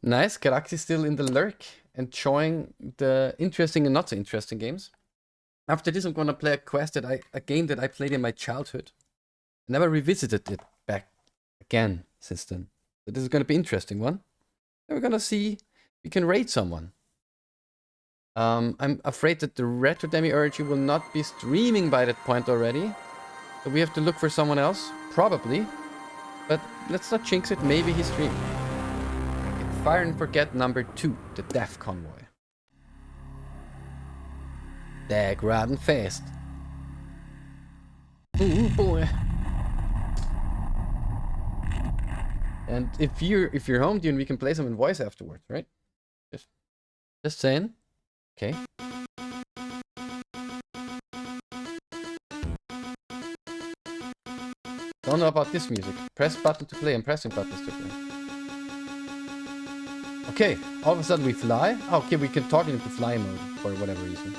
Nice. Galaxy still in the lurk, enjoying the interesting and not so interesting games. After this, I'm gonna play a game that I played in my childhood. I never revisited it back again since then. So this is gonna be an interesting one. And we're gonna see if we can raid someone. I'm afraid that the Retro Demiurge will not be streaming by that point already. So we have to look for someone else, probably. But let's not jinx it, maybe he's streaming. Okay, Fire and Forget number 2, the Death Convoy. Dag riding fast. Ooh boy. And if you're home, Dune, we can play some in voice afterwards, right? Just saying. Okay. Don't know about this music. Press button to play and pressing buttons to play. Okay, all of a sudden we fly. Oh, okay, we can talk into fly mode for whatever reason.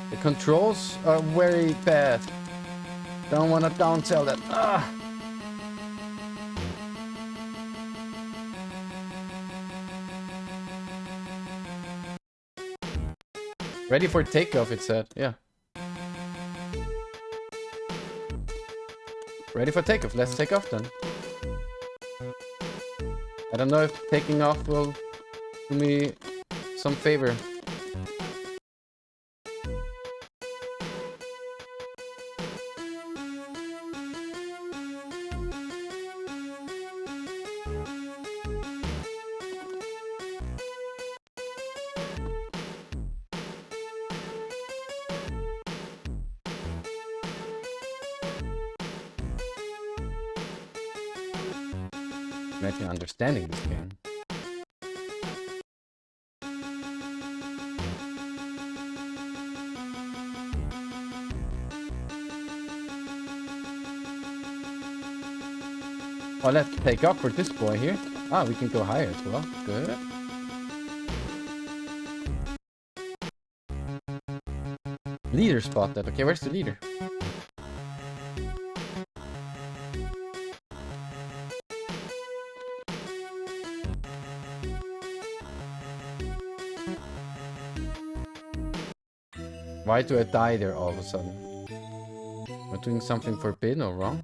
The controls are very bad. Don't wanna downsell that. Ah. Ready for takeoff, it said. Yeah. Ready for takeoff. Let's take off then. I don't know if taking off will do me some favor. Imagine understanding this game. Oh, let's take off for this boy here. Ah, we can go higher as well. Good. Leader spotted. Okay, where's the leader? Why do I die there all of a sudden? Am I doing something forbidden or wrong?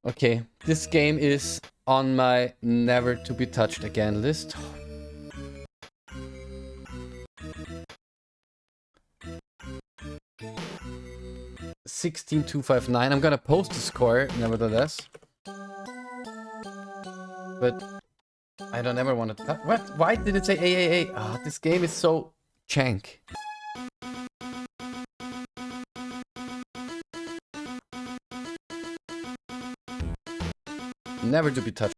Okay, this game is on my never to be touched again list. $16,259. I'm gonna post the score nevertheless. But I don't ever want to. What? Why did it say AAA? Ah, this game is so jank. Never to be touched.